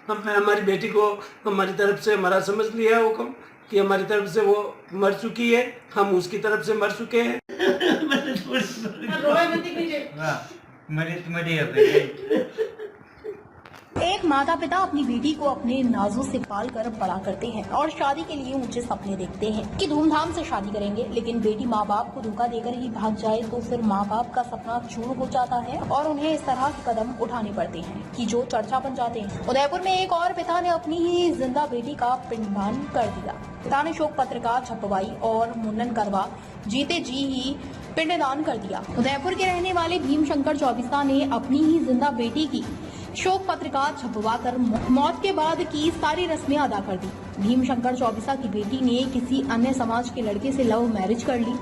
हमने हमारी बेटी को हमारी तरफ से हमारा समझ लिया है हुक्म कि हमारी तरफ से वो मर चुकी है, हम उसकी तरफ से मर चुके हैं। एक माता पिता अपनी बेटी को अपने नाजों से पाल कर बड़ा करते हैं और शादी के लिए ऊंचे सपने देखते हैं कि धूमधाम से शादी करेंगे, लेकिन बेटी माँ बाप को धोखा देकर ही भाग जाए तो फिर माँ बाप का सपना चूर हो जाता है और उन्हें इस तरह के कदम उठाने पड़ते हैं कि जो चर्चा बन जाते हैं। उदयपुर में एक और पिता ने अपनी ही जिंदा बेटी का पिंडदान कर दिया। पिता ने शोक पत्रिका छपवाई और मुंडन करवा जीते जी ही पिंडदान कर दिया। उदयपुर के रहने वाले भीम शंकर चौबीसा ने अपनी ही जिंदा बेटी की शोक पत्रिका छपवाकर मौत के बाद की सारी रस्में अदा कर दी। भीम शंकर चौबीसा की बेटी ने किसी अन्य समाज के लड़के से लव मैरिज कर ली।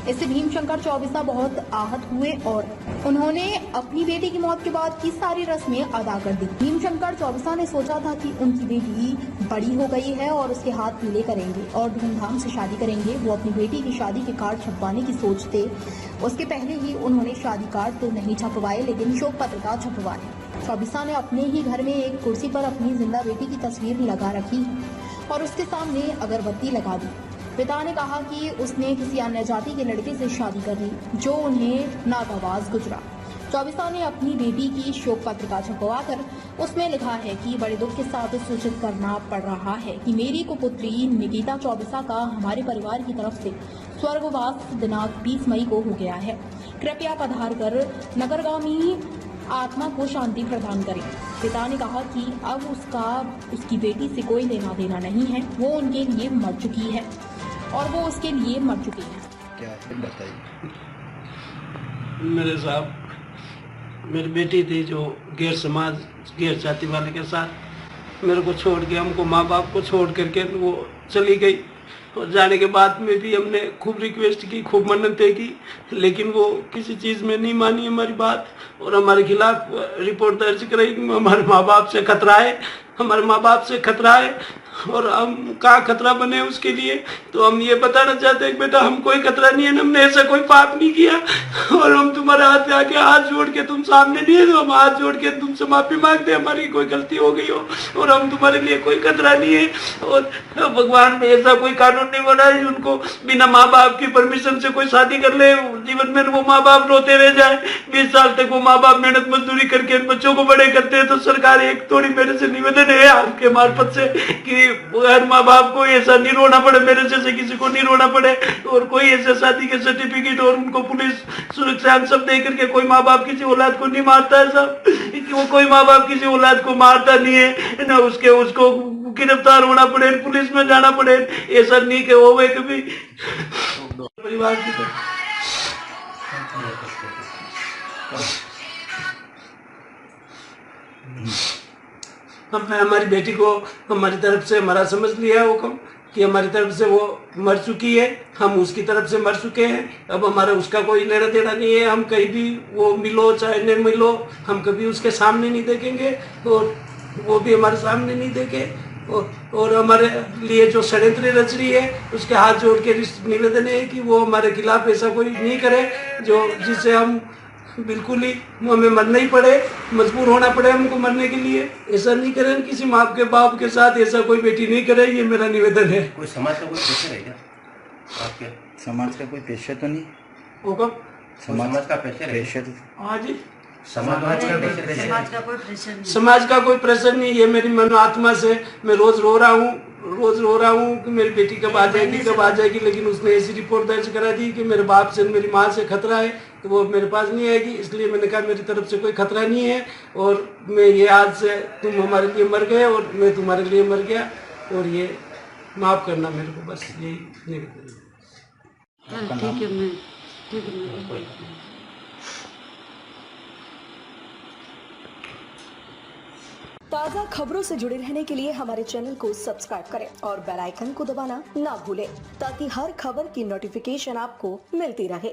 इससे भीम शंकर चौबीसा बहुत आहत हुए और उन्होंने अपनी बेटी की मौत के बाद की सारी रस्में अदा कर दी। भीम शंकर चौबीसा ने सोचा था कि उनकी बेटी बड़ी हो गई है और उसके हाथ पीले करेंगे और धूमधाम से शादी करेंगे। वो अपनी बेटी की शादी के कार्ड छपवाने की सोच थे। उसके पहले ही उन्होंने शादी कार्ड तो नहीं छपवाए, लेकिन शोक पत्रिका छपवाए। चौबीसा ने अपने ही घर में एक कुर्सी पर अपनी जिंदा बेटी की तस्वीर लगा रखी और उसके सामने अगरबत्ती लगा दी। पिता ने कहा कि उसने किसी अन्य जाति के लड़के से शादी कर ली जो उन्हें नागवाज गुजरा। चौबीसा ने अपनी बेटी की शोक पत्रिका छपवाकर उसमें लिखा है कि बड़े दुख के साथ सूचित करना पड़ रहा है कि मेरी कुपुत्री निकिता चौबीसा का हमारे परिवार की तरफ से स्वर्गवास दिनांक 20 मई को हो गया है। कृपया पधार कर नगरगामी आत्मा को शांति प्रदान करें। पिता ने कहा कि अब उसकी बेटी से कोई लेना देना नहीं है, वो उनके लिए मर चुकी है और वो उसके लिए मर चुकी है। क्या है बताइए। मेरे साहब, मेरी बेटी थी जो गैर समाज गैर जाति वाले के साथ मेरे को छोड़ के, हमको माँ बाप को छोड़ करके वो चली गई। और जाने के बाद में भी हमने खूब रिक्वेस्ट की, खूब मन्नतें की, लेकिन वो किसी चीज़ में नहीं मानी हमारी बात और हमारे खिलाफ रिपोर्ट दर्ज कराई। हमारे माँ बाप से खतरा है, हमारे माँ बाप से खतरा है और हम कहाँ खतरा बने उसके लिए। तो हम ये बताना चाहते हैं कि बेटा हम कोई खतरा नहीं है, हमने ऐसा कोई पाप नहीं किया और हम तुम्हारे हाथ आके हाथ जोड़ के तुम सामने नहीं है तो हम हाथ जोड़ के तुमसे माफी मांगते हैं, हमारी कोई गलती हो गई हो और हम तुम्हारे लिए कोई खतरा नहीं है। और भगवान ने ऐसा कोई कानून नहीं बनाया उनको बिना माँ बाप की परमिशन से कोई शादी कर ले, जीवन में वो माँ बाप रोते रह जाए। 20 साल तक वो माँ बाप मेहनत मजदूरी करके बच्चों को बड़े करते हैं। तो सरकार एक थोड़ी मेरे से निवेदन है आपके मार्फत से कि हर माँ बाप को ऐसा नहीं रोना पड़े, मेरे जैसे किसी को नहीं रोना पड़े और कोई ऐसे शादी के सर्टिफिकेट और उनको पुलिस सुरक्षा सब दे करके कोई माँ बाप किसी औलाद को नहीं मारता है साहब। वो कोई माँ बाप किसी औलाद को मारता नहीं है ना, उसको गिरफ्तार होना पड़े, पुलिस में जाना पड़े, ऐसा नहीं कि हो गए कभी परिवार की हमने हमारी बेटी को हमारी तरफ से हमारा समझ लिया है हुक्म कि हमारी तरफ से वो मर चुकी है, हम उसकी तरफ से मर चुके हैं। अब हमारा उसका कोई लेना देना नहीं है। हम कहीं भी वो मिलो चाहे नहीं मिलो, हम कभी उसके सामने नहीं देखेंगे और वो भी हमारे सामने नहीं देखे। और हमारे लिए जो षड्यंत्र रच रही है उसके हाथ जोड़ के निवेदन है कि वो हमारे खिलाफ ऐसा कोई नहीं करे जो जिससे हम बिल्कुल ही हमें मरना ही पड़े, मजबूर होना पड़े हमको मरने के लिए। ऐसा नहीं करें, किसी माँ के बाप के साथ ऐसा कोई बेटी नहीं करे, ये मेरा निवेदन है। कोई समाज का कोई प्रेशर है क्या आपके? समाज का कोई प्रेशर तो नहीं होगा? समाज का प्रेशर? हाँ जी, समाज का कोई प्रेशर नहीं। समाज का कोई प्रेशर नहीं। ये मेरी मन आत्मा से मैं रोज रो रहा हूँ कि मेरी बेटी कब आ जाएगी, लेकिन उसने ऐसी रिपोर्ट दर्ज करा दी कि मेरे बाप से मेरी माँ से खतरा है तो वो मेरे पास नहीं आएगी। इसलिए मैंने कहा मेरी तरफ से कोई खतरा नहीं है और मैं ये आज से तुम हमारे लिए मर गए और मैं तुम्हारे लिए मर गया और ये माफ करना मेरे को, बस यही निवेदन है। ठीक है। ताज़ा खबरों से जुड़े रहने के लिए हमारे चैनल को सब्सक्राइब करें और बेल आइकन को दबाना ना भूलें ताकि हर खबर की नोटिफिकेशन आपको मिलती रहे।